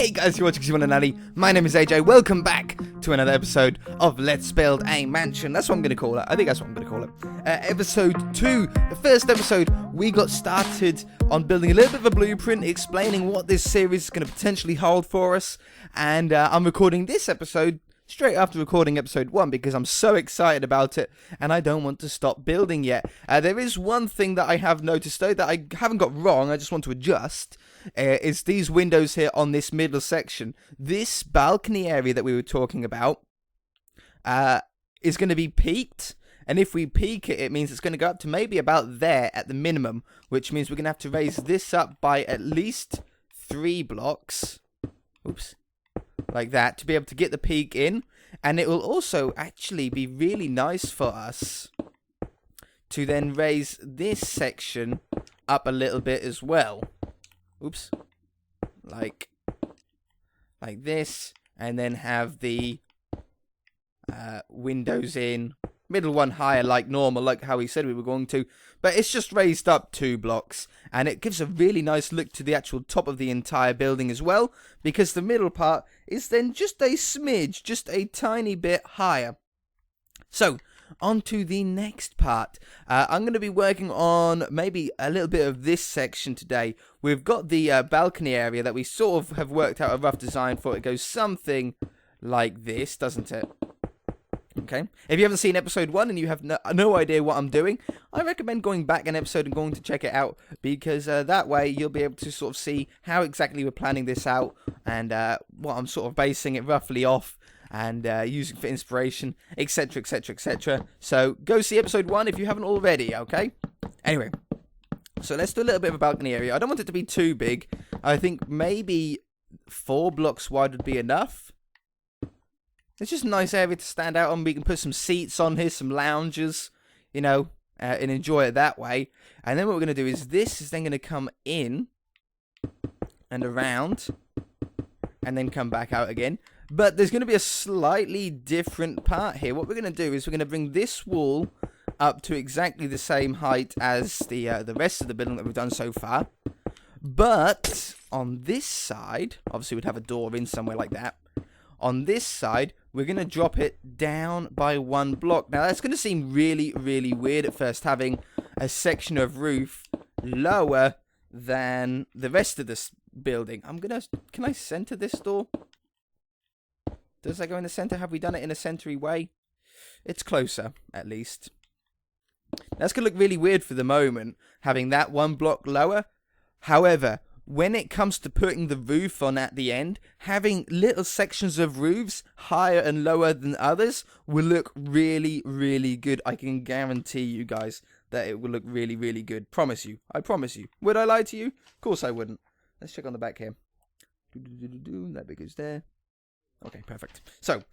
Hey guys, you're watching Simon and Ali. My name is AJ. Welcome back to another episode of Let's Build a Mansion. That's what I'm going to call it. I think that's what I'm going to call it. Episode 2. The first episode, we got started on building a little bit of a blueprint, explaining what this series is going to potentially hold for us. And I'm recording this episode straight after recording episode 1 because I'm so excited about it and I don't want to stop building yet. There is one thing that I have noticed though that I haven't got wrong, I just want to adjust, is these windows here on this middle section. This balcony area that we were talking about is going to be peaked, and if we peak it, it means it's going to go up to maybe about there at the minimum, which means we're going to have to raise this up by at least 3 blocks. Oops. Like that, to be able to get the peak in. And it will also actually be really nice for us to then raise this section up a little bit as well. Oops. Like this. And then have the windows in. Middle one higher like normal, like how we said we were going to. But it's just raised up 2 blocks. And it gives a really nice look to the actual top of the entire building as well. Because the middle part is then just a smidge, just a tiny bit higher. So, on to the next part. I'm going to be working on maybe a little bit of this section today. We've got the balcony area that we sort of have worked out a rough design for. It goes something like this, doesn't it? Okay, if you haven't seen episode 1 and you have no idea what I'm doing, I recommend going back an episode and going to check it out, because that way you'll be able to sort of see how exactly we're planning this out and what I'm sort of basing it roughly off and using for inspiration, etc, etc, etc. So go see episode 1 if you haven't already, okay? Anyway, so let's do a little bit of a balcony area. I don't want it to be too big. I think maybe 4 blocks wide would be enough. It's just a nice area to stand out on. We can put some seats on here, some lounges, you know, and enjoy it that way. And then what we're going to do is this is then going to come in and around and then come back out again. But there's going to be a slightly different part here. What we're going to do is we're going to bring this wall up to exactly the same height as the rest of the building that we've done so far. But on this side, obviously we'd have a door in somewhere like that. On this side, we're going to drop it down by 1 block. Now, that's going to seem really, really weird at first, having a section of roof lower than the rest of this building. Can I center this door? Does that go in the center? Have we done it in a centery way? It's closer, at least. That's going to look really weird for the moment, having that 1 block lower. However, when it comes to putting the roof on at the end, having little sections of roofs higher and lower than others will look really, really good. I can guarantee you guys that it will look really, really good. Promise you. I promise you. Would I lie to you? Of course I wouldn't. Let's check on the back here. That bit goes there. Okay, perfect. So,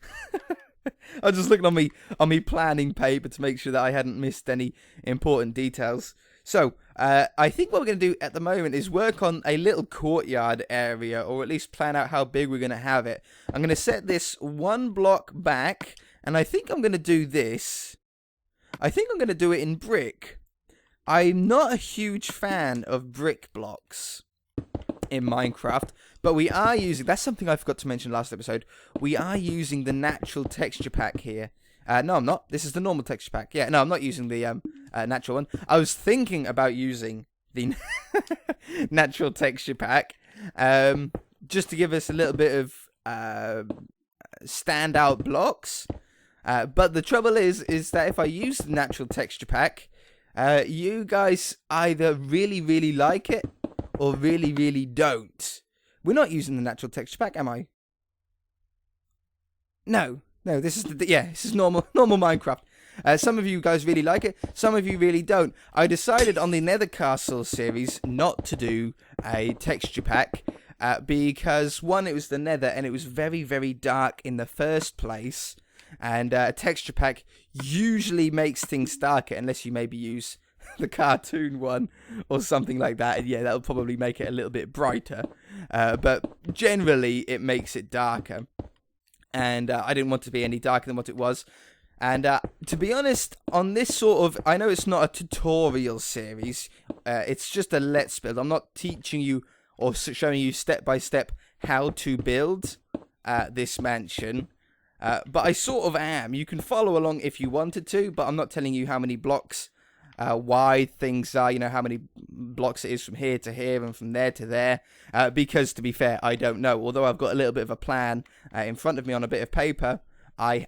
I was just looking on me planning paper to make sure that I hadn't missed any important details. So, I think what we're going to do at the moment is work on a little courtyard area, or at least plan out how big we're going to have it. I'm going to set this 1 block back, and I think I'm going to do this. I think I'm going to do it in brick. I'm not a huge fan of brick blocks in Minecraft, but we are using, that's something I forgot to mention last episode, we are using the natural texture pack here. No, I'm not. This is the normal texture pack. Yeah, no, I'm not using the natural one. I was thinking about using the natural texture pack just to give us a little bit of standout blocks. But the trouble is that if I use the natural texture pack, you guys either really, really like it or really, really don't. We're not using the natural texture pack, am I? No, this is normal Minecraft. Some of you guys really like it, some of you really don't. I decided on the Nether Castle series not to do a texture pack because, one, it was the Nether and it was very, very dark in the first place. And a texture pack usually makes things darker unless you maybe use the cartoon one or something like that. And yeah, that'll probably make it a little bit brighter. But generally, it makes it darker. And I didn't want to be any darker than what it was. And to be honest, on this sort of, I know it's not a tutorial series, it's just a let's build. I'm not teaching you or showing you step by step how to build this mansion. But I sort of am. You can follow along if you wanted to, but I'm not telling you how many blocks wide things are, you know, how many blocks it is from here to here and from there to there, because to be fair, I don't know. Although I've got a little bit of a plan in front of me on a bit of paper, I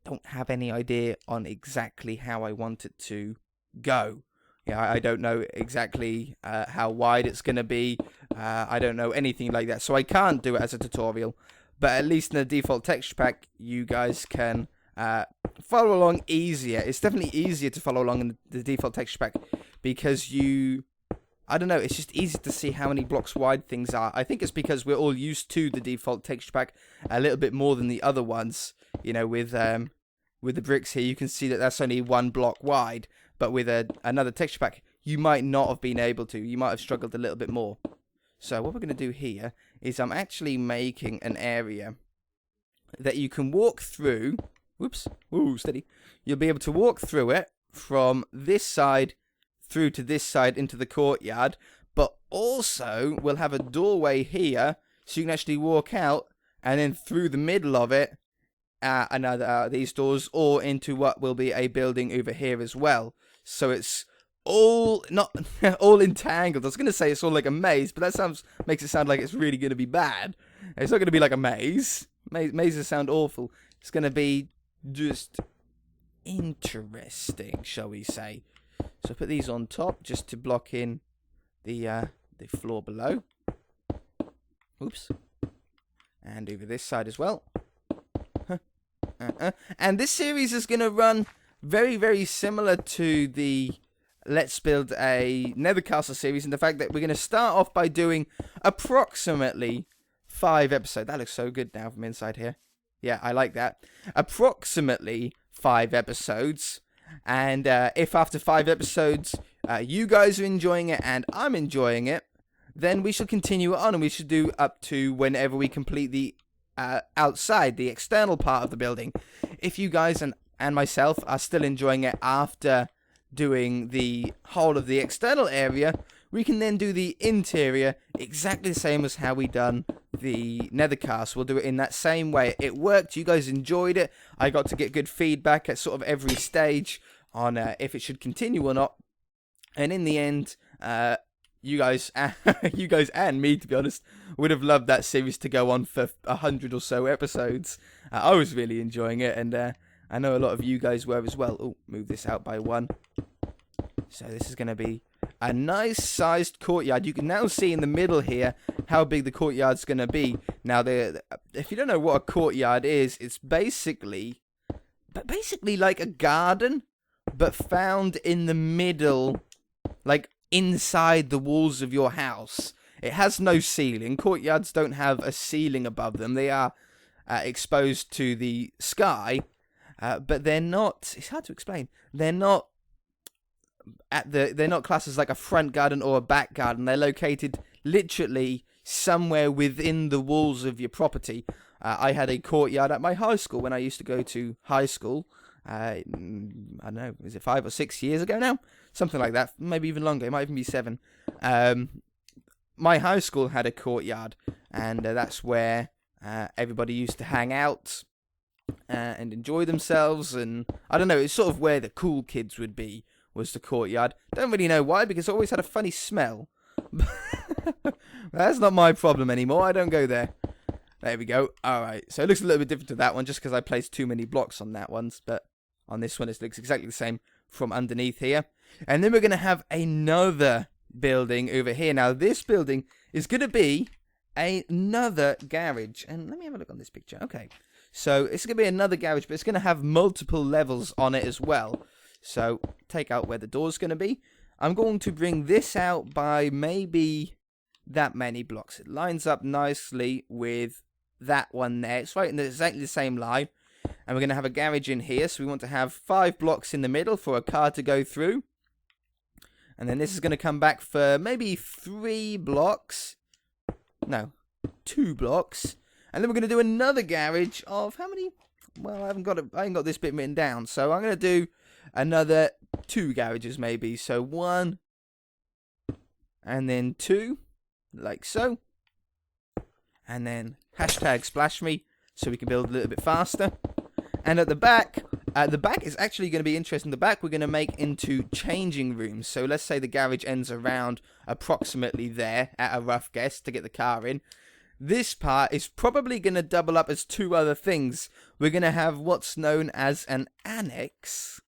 don't have any idea on exactly how I want it to go. Yeah, I don't know exactly how wide it's going to be. I don't know anything like that, so I can't do it as a tutorial. But at least in the default texture pack, you guys can follow along easier. It's definitely easier to follow along in the default texture pack because I don't know, it's just easy to see how many blocks wide things are. I think it's because we're all used to the default texture pack a little bit more than the other ones. You know, with the bricks here, you can see that that's only 1 block wide. But with another texture pack, you might not have been able to. You might have struggled a little bit more. So what we're going to do here is I'm actually making an area that you can walk through. Whoops. Ooh, steady. You'll be able to walk through it from this side through to this side into the courtyard. But also, we'll have a doorway here so you can actually walk out and then through the middle of it, another these doors, or into what will be a building over here as well. So it's all not all entangled. I was gonna say it's all like a maze, but that makes it sound like it's really gonna be bad. It's not gonna be like a maze. Mazes sound awful. It's gonna be just interesting, shall we say? So put these on top just to block in the floor below. Oops. And over this side as well. And this series is going to run very, very similar to the Let's Build a Nether Castle series, in the fact that we're going to start off by doing approximately 5 episodes. That looks so good now from inside here. Yeah, I like that. Approximately 5 episodes. And if after 5 episodes you guys are enjoying it and I'm enjoying it, then we shall continue it on, and we should do up to whenever we complete the outside, the external part of the building. If you guys and myself are still enjoying it after doing the whole of the external area, we can then do the interior exactly the same as how we done the Nether Castle. We'll do it in that same way. It worked. You guys enjoyed it. I got to get good feedback at sort of every stage on if it should continue or not. And in the end, you guys and me, to be honest, would have loved that series to go on for 100 or so episodes. I was really enjoying it, and I know a lot of you guys were as well. Oh, move this out by 1. So this is going to be a nice sized courtyard. You can now see in the middle here how big the courtyard's going to be. Now, if you don't know what a courtyard is, it's basically like a garden, but found in the middle, like inside the walls of your house. It has no ceiling. Courtyards don't have a ceiling above them. They are exposed to the sky, but they're not. It's hard to explain. They're not classed as like a front garden or a back garden. They're located literally somewhere within the walls of your property. I had a courtyard at my high school when I used to go to high school. I don't know, is it 5 or 6 years ago now? Something like that, maybe even longer. It might even be 7. My high school had a courtyard, and that's where everybody used to hang out and enjoy themselves. And I don't know, it's sort of where the cool kids would be, was the courtyard. Don't really know why, because it always had a funny smell. That's not my problem anymore. I don't go there. There we go. Alright, so it looks a little bit different to that one, just because I placed too many blocks on that one. But on this one, it looks exactly the same from underneath here. And then we're going to have another building over here. Now, this building is going to be another garage. And let me have a look on this picture. Okay, so it's going to be another garage, but it's going to have multiple levels on it as well. So take out where the door's going to be. I'm going to bring this out by maybe that many blocks. It lines up nicely with that one there. It's right in exactly the same line. And we're going to have a garage in here. So we want to have 5 blocks in the middle for a car to go through. And then this is going to come back for maybe 3 blocks. No, 2 blocks. And then we're going to do another garage of how many? Well, I haven't got this bit written down. So I'm going to do another 2 garages maybe. So 1 and then 2, like so. And then hashtag splash me so we can build a little bit faster. And at the back is actually going to be interesting. The back we're going to make into changing rooms. So let's say the garage ends around approximately there at a rough guess to get the car in. This part is probably going to double up as two other things. We're going to have what's known as an annex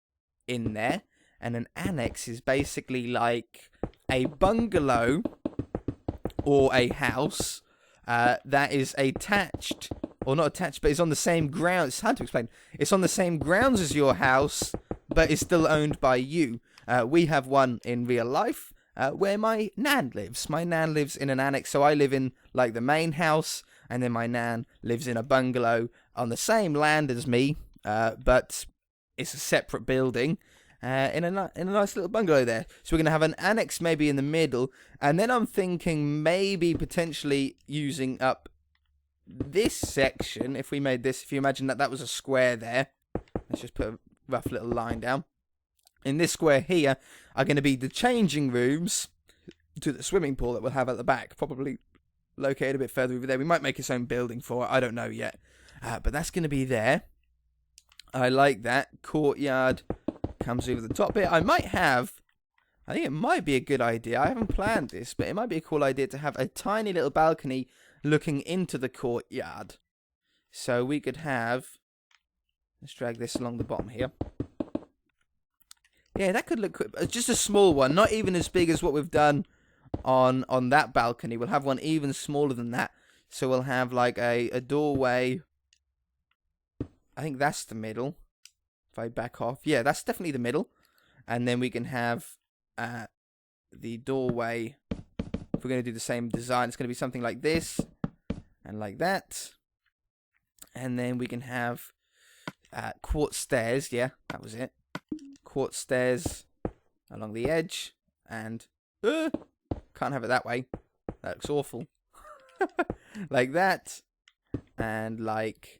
in there. And an annex is basically like a bungalow or a house that is attached, or not attached, but is on the same ground. It's hard to explain. It's on the same grounds as your house, but is still owned by you. We have one in real life where my nan lives. My nan lives in an annex, so I live in like the main house, and then my nan lives in a bungalow on the same land as me, but it's a separate building. In a nice little bungalow there. So we're going to have an annex maybe in the middle. And then I'm thinking maybe potentially using up this section. If we made this, if you imagine that was a square there. Let's just put a rough little line down. In this square here are going to be the changing rooms to the swimming pool that we'll have at the back. Probably located a bit further over there. We might make its own building for it. I don't know yet. But that's going to be there. I like that. Courtyard comes over the top here. I think it might be a good idea. I haven't planned this, but it might be a cool idea to have a tiny little balcony looking into the courtyard. So we could have, let's drag this along the bottom here. Yeah, that could look just a small one, not even as big as what we've done on that balcony. We'll have one even smaller than that. So we'll have like a doorway. I think that's the middle. If I back off, yeah, that's definitely the middle. And then we can have the doorway. If we're going to do the same design, it's going to be something like this and like that. And then we can have quartz stairs. Yeah, that was it. Quartz stairs along the edge. And can't have it that way. That looks awful. Like that. And like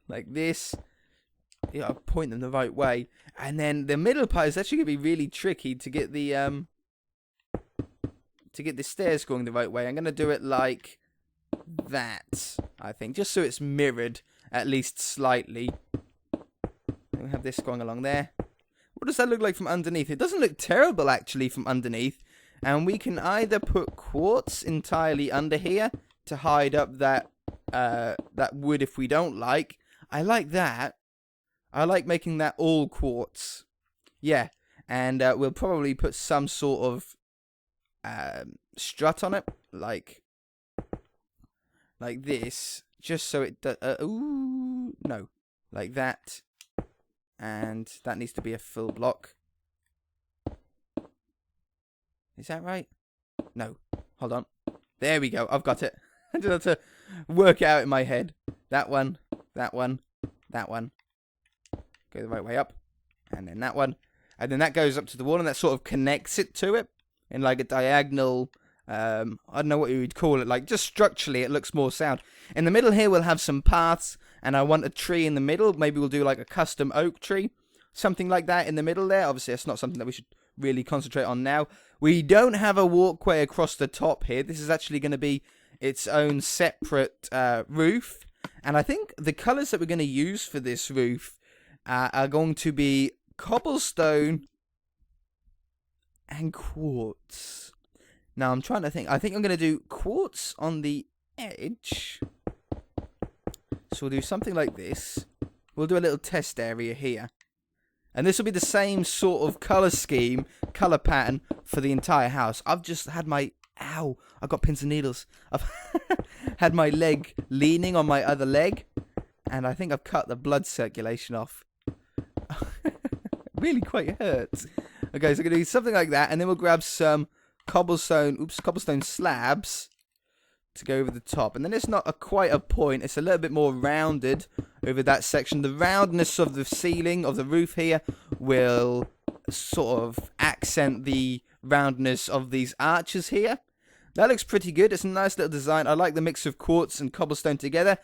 this. Yeah, I'll point them the right way. And then the middle part is actually going to be really tricky to get the stairs going the right way. I'm going to do it like that, I think, just so it's mirrored at least slightly. We have this going along there. What does that look like from underneath? It doesn't look terrible actually from underneath. And we can either put quartz entirely under here to hide up that wood if we don't like. I like that. I like making that all quartz. Yeah. And we'll probably put some sort of strut on it. Like this. Just so it does... ooh, no. Like that. And that needs to be a full block. Is that right? No. Hold on. There we go. I've got it. I just have to work it out in my head. That one. That one. That one. Go the right way up. And then that one. And then that goes up to the wall and that sort of connects it to it. In like a diagonal... I don't know what you would call it. Like, just structurally, it looks more sound. In the middle here, we'll have some paths. And I want a tree in the middle. Maybe we'll do like a custom oak tree. Something like that in the middle there. Obviously, that's not something that we should really concentrate on now. We don't have a walkway across the top here. This is actually going to be its own separate roof. And I think the colours that we're going to use for this roof are going to be cobblestone and quartz. Now, I'm trying to think. I think I'm going to do quartz on the edge. So we'll do something like this. We'll do a little test area here. And this will be the same sort of colour scheme, colour pattern for the entire house. I've just had my... Ow! I've got pins and needles. I've had my leg leaning on my other leg. And I think I've cut the blood circulation off. Really quite hurts. Okay, so we're going to do something like that. And then we'll grab some cobblestone slabs to go over the top. And then it's not quite a point. It's a little bit more rounded over that section. The roundness of the ceiling, of the roof here, will sort of accent the roundness of these arches here. That looks pretty good. It's a nice little design. I like the mix of quartz and cobblestone together.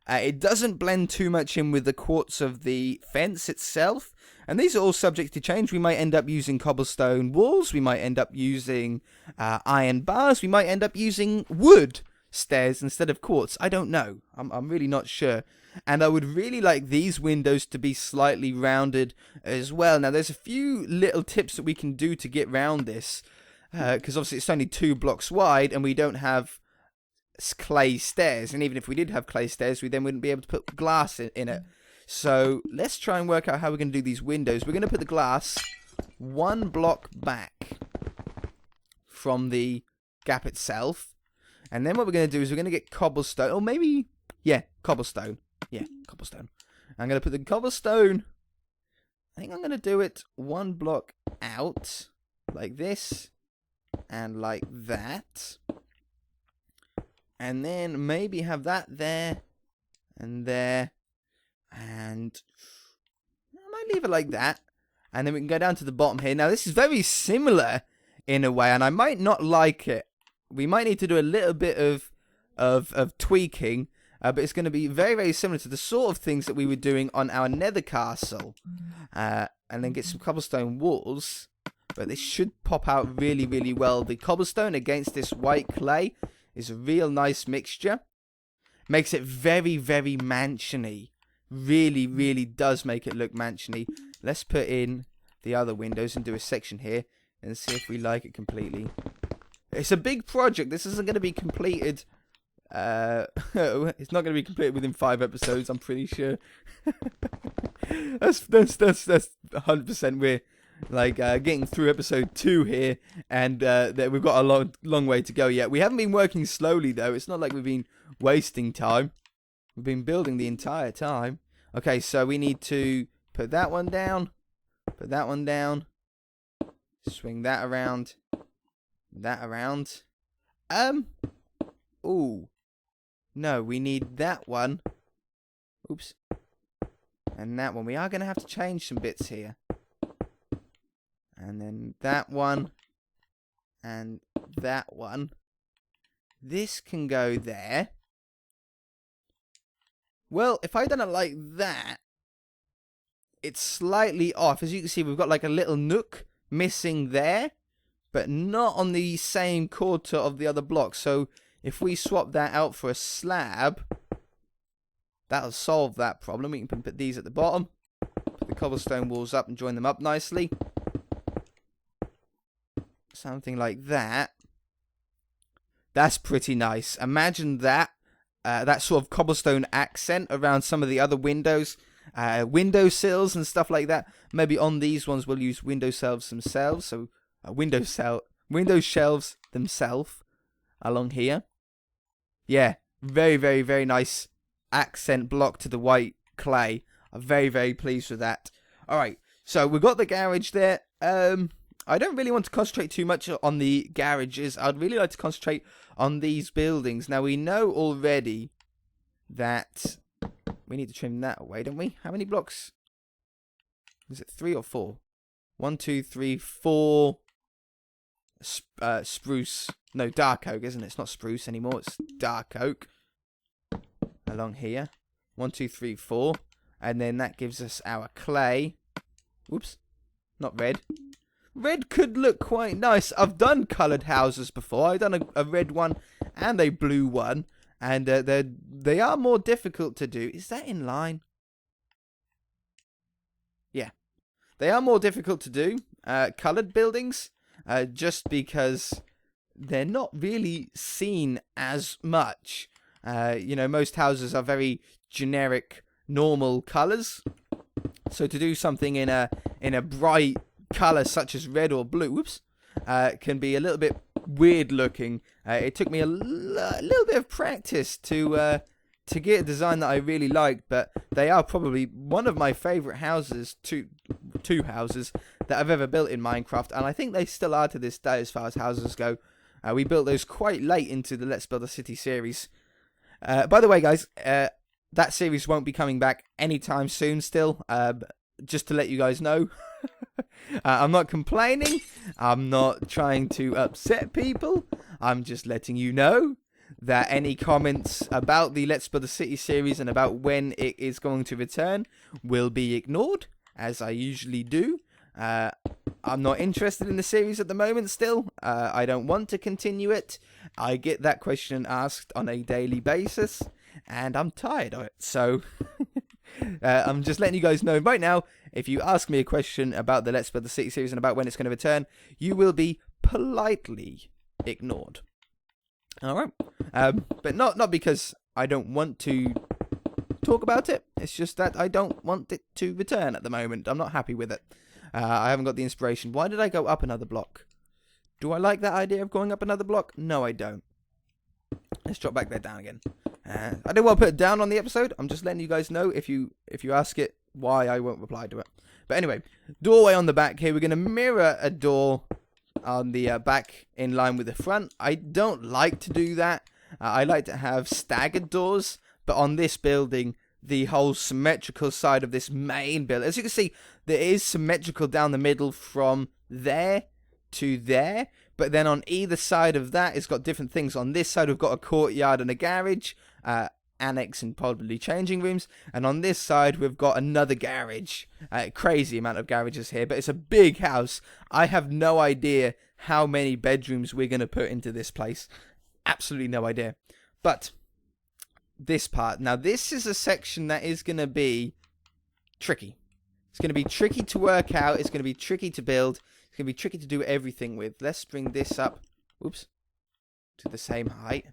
It doesn't blend too much in with the quartz of the fence itself. And these are all subject to change. We might end up using cobblestone walls. We might end up using iron bars. We might end up using wood. stairs instead of quartz. I don't know. I'm really not sure. And I would really like these windows to be slightly rounded as well. Now, there's a few little tips that we can do to get round this. Because obviously it's only 2 blocks wide and we don't have clay stairs. And even if we did have clay stairs, we then wouldn't be able to put glass in it. So let's try and work out how we're going to do these windows. We're going to put the glass 1 block back from the gap itself. And then what we're going to do is we're going to get cobblestone. Or maybe, yeah, cobblestone. Yeah, cobblestone. I'm going to put the cobblestone. I think I'm going to do it 1 block out. Like this. And like that. And then maybe have that there. And there. And I might leave it like that. And then we can go down to the bottom here. Now, this is very similar in a way. And I might not like it. We might need to do a little bit of tweaking. But it's going to be very, very similar to the sort of things that we were doing on our nether castle. And then get some cobblestone walls. But this should pop out really, really well. The cobblestone against this white clay is a real nice mixture. Makes it very, very mansiony. Really, really does make it look mansiony. Let's put in the other windows and do a section here. And see if we like it completely. It's a big project. This isn't going to be completed. It's not going to be completed within 5 episodes, I'm pretty sure. that's 100%. We're like getting through episode 2 here, and we've got a long way to go yet. We haven't been working slowly though. It's not like we've been wasting time. We've been building the entire time. Okay, so we need to put that one down, put that one down, swing that around, that around. Ooh. No, we need that one. Oops. And that one. We are going to have to change some bits here. And then that one. And that one. This can go there. Well, if I done it like that, it's slightly off. As you can see, we've got like a little nook missing there, but not on the same quarter of the other block. So if we swap that out for a slab, that'll solve that problem. We can put these at the bottom, put the cobblestone walls up and join them up nicely. Something like that. That's pretty nice. Imagine that. That sort of cobblestone accent around some of the other windows. Window sills and stuff like that. Maybe on these ones we'll use window shelves themselves. So window shelves themselves along here. Yeah, very, very, very nice accent block to the white clay. I'm very, very pleased with that. Alright, so we've got the garage there. I don't really want to concentrate too much on the garages. I'd really like to concentrate on these buildings. Now, we know already that we need to trim that away, don't we? How many blocks? Is it 3 or 4? 1, 2, 3, 4 spruce. No, dark oak, isn't it? It's not spruce anymore. It's dark oak. Along here. 1, 2, 3, 4. And then that gives us our clay. Whoops. Not red. Red could look quite nice. I've done coloured houses before. I've done a red one and a blue one. And they are more difficult to do. Is that in line? Yeah. They are more difficult to do. Coloured buildings. Just because they're not really seen as much. You know, most houses are very generic, normal colours. So to do something in a bright colour such as red or blue, whoops, can be a little bit weird looking. It took me a little bit of practice to get a design that I really liked, but they are probably one of my favourite houses, two houses that I've ever built in Minecraft, and I think they still are to this day as far as houses go. We built those quite late into the Let's Build a City series. By the way, guys, that series won't be coming back anytime soon still, just to let you guys know. I'm not complaining. I'm not trying to upset people. I'm just letting you know that any comments about the Let's Build a City series and about when it is going to return will be ignored, as I usually do. I'm not interested in the series at the moment still. I don't want to continue it. I get that question asked on a daily basis, and I'm tired of it. So I'm just letting you guys know right now, if you ask me a question about the Let's Build the City series and about when it's going to return, you will be politely ignored. Alright? But not because I don't want to talk about it. It's just that I don't want it to return at the moment. I'm not happy with it. I haven't got the inspiration. Why did I go up another block? Do I like that idea of going up another block? No, I don't. Let's drop back there down again. I don't want to put it down on the episode. I'm just letting you guys know if you ask it why I won't reply to it. But anyway, doorway on the back here. We're going to mirror a door on the back in line with the front. I don't like to do that. I like to have staggered doors. But on this building, the whole symmetrical side of this main building, as you can see, there is symmetrical down the middle from there to there. But then on either side of that, it's got different things. On this side, we've got a courtyard and a garage, annex and probably changing rooms. And on this side, we've got another garage. Crazy amount of garages here, but it's a big house. I have no idea how many bedrooms we're going to put into this place. Absolutely no idea. But this part, now this is a section that is going to be tricky. It's going to be tricky to work out. It's going to be tricky to build. It's going to be tricky to do everything with. Let's bring this up, whoops, to the same height.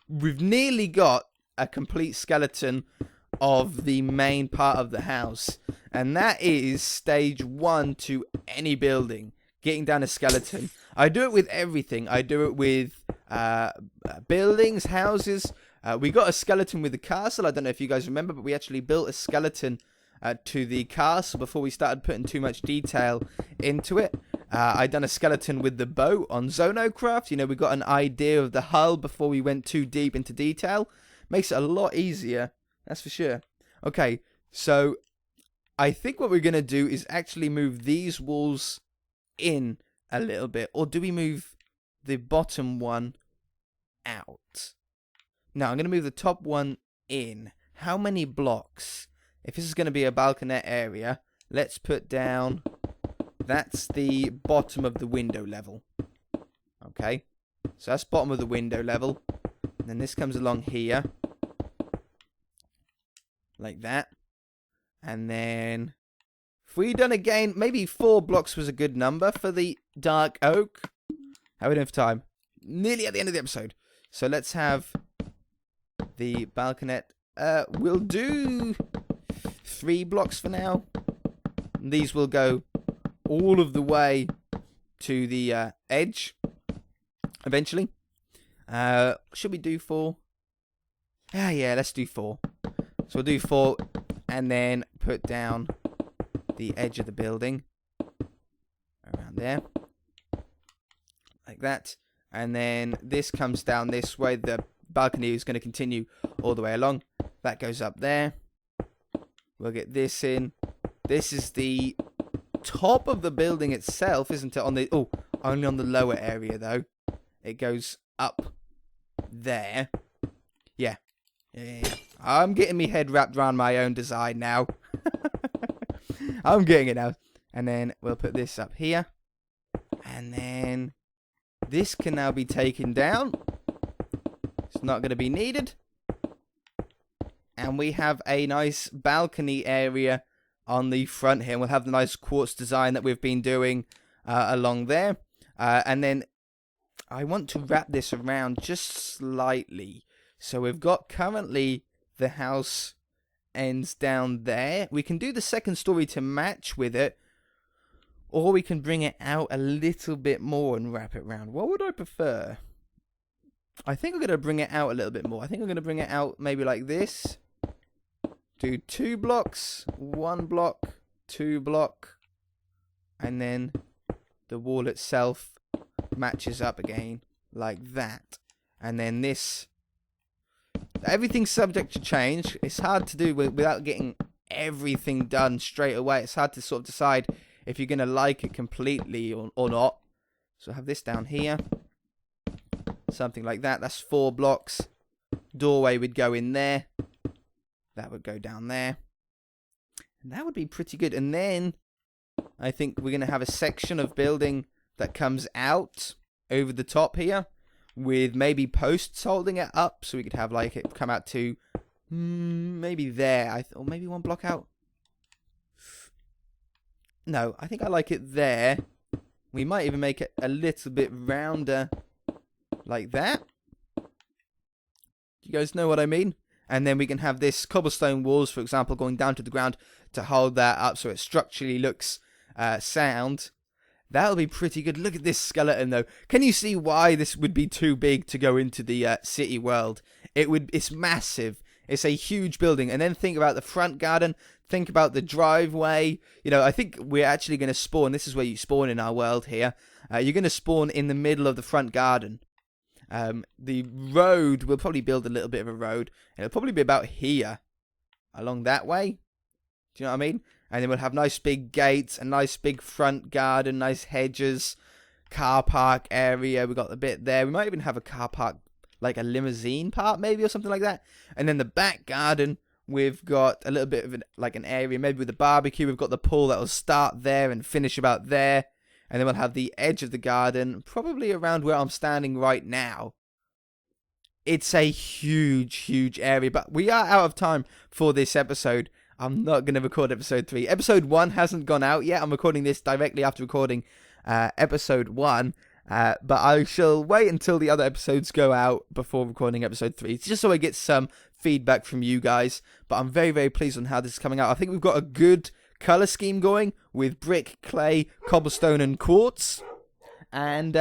We've nearly got a complete skeleton of the main part of the house. And that is stage 1 to any building. Getting down a skeleton. I do it with everything. I do it with buildings, houses. We got a skeleton with the castle. I don't know if you guys remember, but we actually built a skeleton to the castle before we started putting too much detail into it. I done a skeleton with the boat on Zonocraft. You know, we got an idea of the hull before we went too deep into detail. Makes it a lot easier, that's for sure. Okay, so I think what we're going to do is actually move these walls in a little bit. Or do we move the bottom one out? Now, I'm going to move the top one in. How many blocks? If this is going to be a balconette area, let's put down... That's the bottom of the window level. Okay. So that's bottom of the window level. And then this comes along here. Like that. And then... If we done again, maybe 4 blocks was a good number for the dark oak. How are we doing for time? Nearly at the end of the episode. So let's have the balconette. We'll do 3 blocks for now. And these will go all of the way to the edge eventually. Should we do 4? Yeah, let's do 4. So we'll do 4 and then put down the edge of the building around there, like that. And then this comes down this way. The balcony is going to continue all the way along. That goes up there. We'll get this in. This is the top of the building itself, isn't it? Only on the lower area though. It goes up there. Yeah. I'm getting my head wrapped around my own design now. I'm getting it now. And then we'll put this up here. And then this can now be taken down. It's not going to be needed. And we have a nice balcony area on the front here. And we'll have the nice quartz design that we've been doing along there. And then I want to wrap this around just slightly. So we've got currently the house ends down there. We can do the second story to match with it, or we can bring it out a little bit more and wrap it around. What would I prefer? I think I'm going to bring it out a little bit more. I think I'm going to bring it out maybe like this. Do 2 blocks, 1 block, 2 block, and then the wall itself matches up again like that. And then this... Everything's subject to change. It's hard to do without getting everything done straight away. It's hard to sort of decide if you're going to like it completely or not. So I have this down here. Something like that. That's 4 blocks. Doorway would go in there. That would go down there. And that would be pretty good. And then I think we're going to have a section of building that comes out over the top here, with maybe posts holding it up, so we could have like it come out to maybe there, or maybe one block out. No, I think I like it there. We might even make it a little bit rounder, like that. Do you guys know what I mean? And then we can have this cobblestone walls, for example, going down to the ground to hold that up so it structurally looks sound. That'll be pretty good. Look at this skeleton, though. Can you see why this would be too big to go into the city world? It's massive. It's a huge building. And then think about the front garden. Think about the driveway. You know, I think we're actually going to spawn. This is where you spawn in our world here. You're going to spawn in the middle of the front garden. The road, we'll probably build a little bit of a road. And it'll probably be about here. Along that way. Do you know what I mean? And then we'll have nice big gates, a nice big front garden, nice hedges, car park area. We got a bit there. We might even have a car park, like a limousine part maybe or something like that. And then the back garden, we've got a little bit of an area maybe with a barbecue. We've got the pool that will start there and finish about there. And then we'll have the edge of the garden, probably around where I'm standing right now. It's a huge, huge area, but we are out of time for this episode. I'm not going to record episode 3. Episode 1 hasn't gone out yet. I'm recording this directly after recording episode 1. But I shall wait until the other episodes go out before recording episode 3. It's just so I get some feedback from you guys. But I'm very, very pleased on how this is coming out. I think we've got a good colour scheme going with brick, clay, cobblestone and quartz. And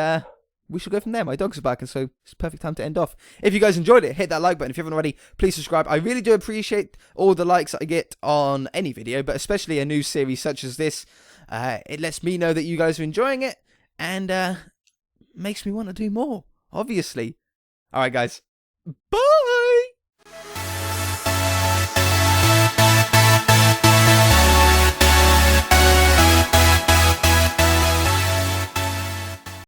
we shall go from there. My dogs are back, and so it's a perfect time to end off. If you guys enjoyed it, hit that like button. If you haven't already, please subscribe. I really do appreciate all the likes that I get on any video, but especially a new series such as this. It lets me know that you guys are enjoying it, and makes me want to do more, obviously. Alright, guys. Bye!